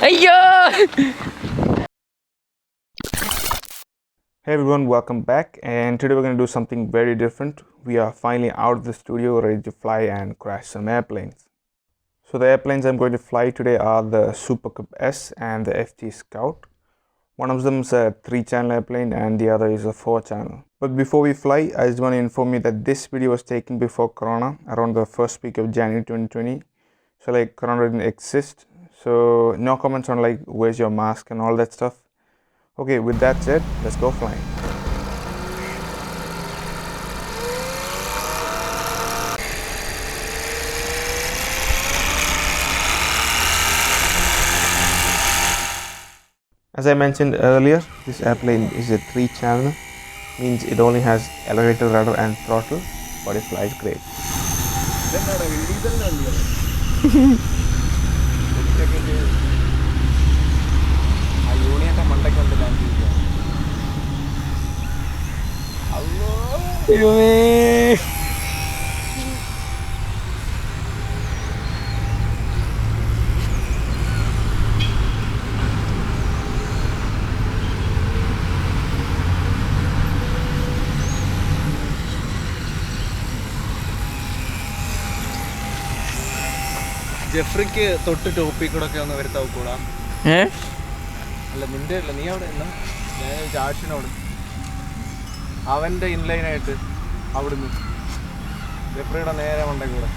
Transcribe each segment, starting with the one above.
Hey everyone, welcome back, and today we're going to do something very different. We are finally out of the studio, ready to fly and crash some airplanes. So the airplanes I'm going to fly today are the Supercub S and the FT Scout. One of them is a 3-channel airplane and the other is a 4-channel. But before we fly, I just want to inform you that this video was taken before Corona, around the first week of January 2020. So like Corona didn't exist. So no comments on like where's your mask and all that stuff. Okay, with that said, let's go flying. As I mentioned earlier, this airplane is a 3-channel, means it only has elevator, rudder and throttle, but it flies great. ജെഫ്രിക്ക് തൊട്ട് ടോപ്പിക്കൂടൊക്കെ ഒന്ന് വരുത്താവ് കൂടാ അല്ല നിന്റെ അല്ല നീ അവിടെ എന്നാ ഞാൻ ജാഷിനോട് അവൻ്റെ ഇൻലൈനായിട്ട് അവിടുന്ന് ജെഫ്രിയുടെ നേരെ കൊണ്ടേ കൂടെ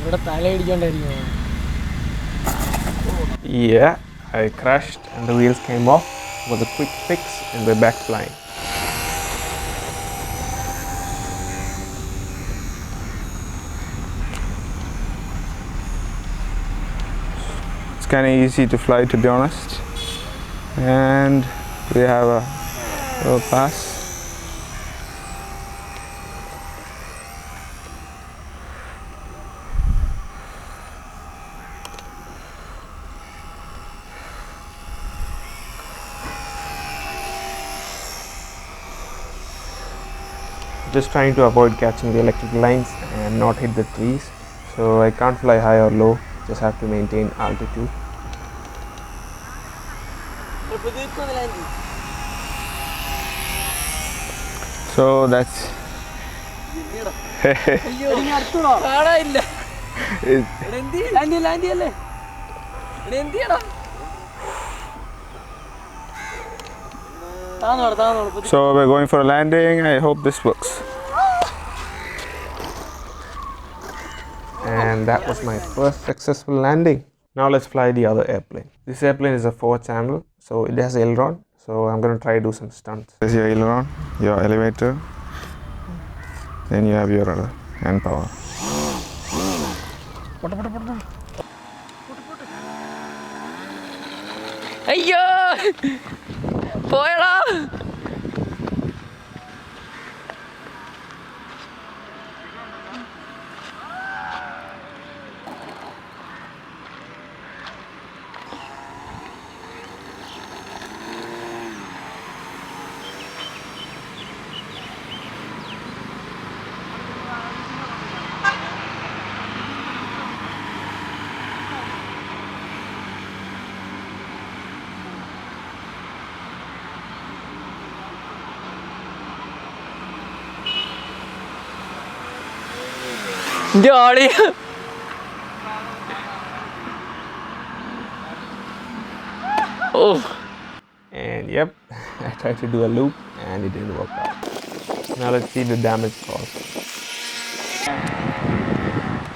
ഇവിടെ തലയിടിച്ചോണ്ടായിരിക്കും. Yeah, I crashed and the wheels came off. It was a quick fix and we're back flying. It's kind of easy to fly, to be honest, and we have a little pass. Just trying to avoid catching the electric lines and not hit the trees, so I can't fly high or low, just have to maintain altitude. So that's so we're going for a landing. I hope this works. And that was my first successful landing. Now let's fly the other airplane. This airplane is a 4-channel, so it has aileron. So I'm going to try to do some stunts. This is your aileron, your elevator, then you have your rudder and power. അയ്യോ പോയടാ. Jolly. Oh. And yep, I tried to do a loop and it didn't work out. Now let's see the damage caused.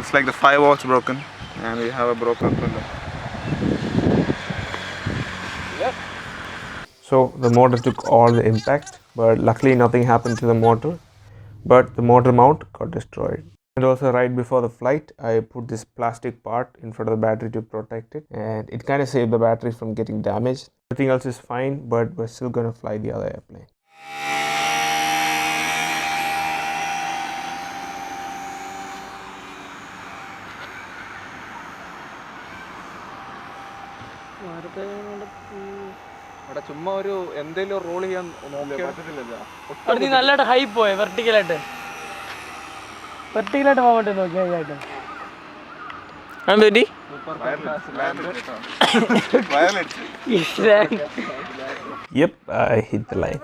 It's like the firewall's broken and we have a broken pillar. Yep. So the motor took all the impact, but luckily nothing happened to the motor, but the motor mount got destroyed. And also right before the flight, I put this plastic part in front of the battery to protect it, and it kind of saved the battery from getting damaged. Everything else is fine, but we're still going to fly the other airplane. അവിടെ ചുമ്മാ ഒരു എന്തെങ്കിലും role ചെയ്യാൻ പറ്റത്തില്ലല്ലോ. നീ നല്ലതായിട്ട് high പോയെ, വെർട്ടിക്കലായിട്ട് പോകാൻ പറ്റും നോക്കിയായിട്ട്. I'm ready. Yep, I hit the line.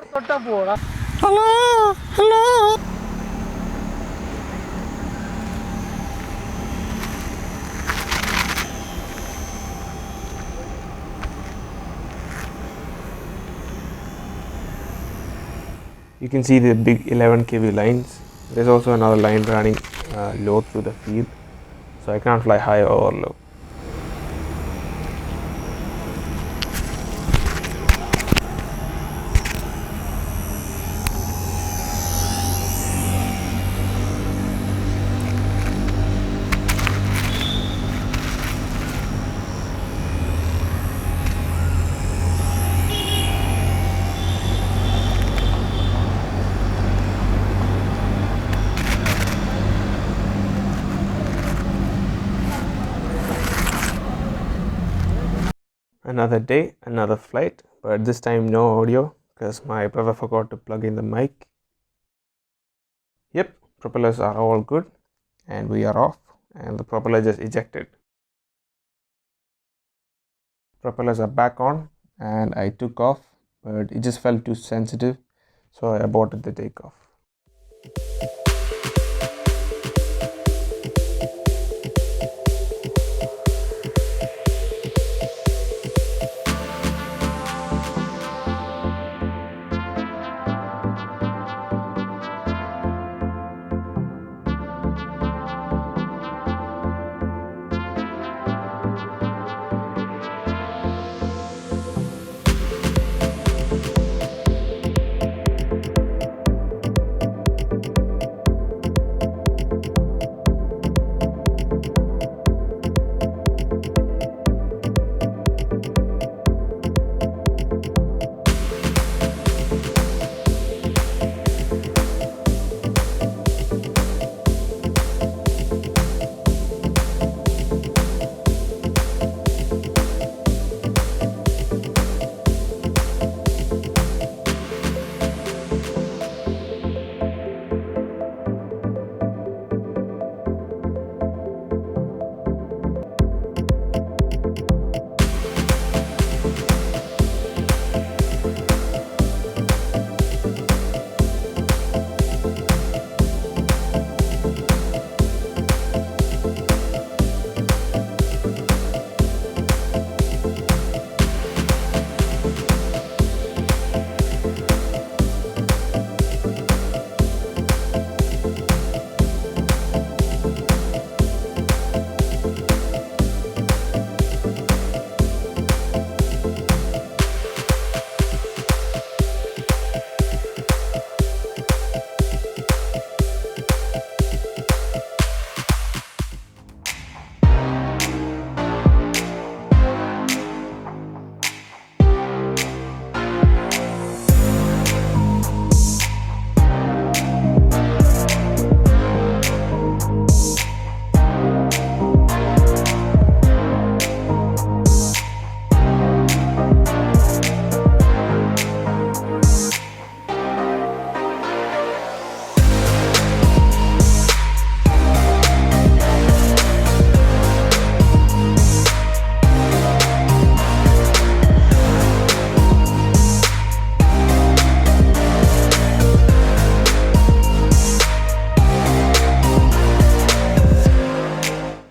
Hello. You can see the big 11 kV lines. There's also another line running low through the field, so I can't fly high or low. Another day, another flight, but this time no audio because my brother forgot to plug in the mic. Yep, propellers are all good and we are off, and the propeller just ejected. Propellers are back on and I took off, but it just felt too sensitive, so I aborted the takeoff.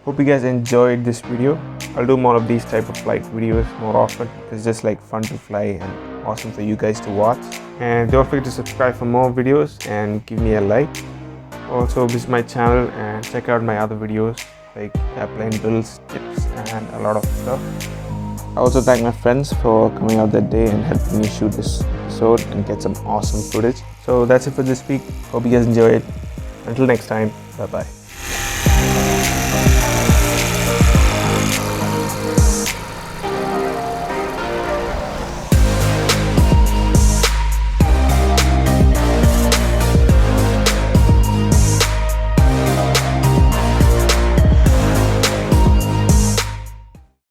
Hope you guys enjoyed this video. I'll do more of these type of flight videos more often. It's just like fun to fly and awesome for you guys to watch. And don't forget to subscribe for more videos and give me a like. Also visit my channel and check out my other videos like airplane builds, tips and a lot of stuff. I also thank my friends for coming out that day and helping me shoot this episode and get some awesome footage. So that's it for this week. Hope you guys enjoy it. Until next time, bye bye.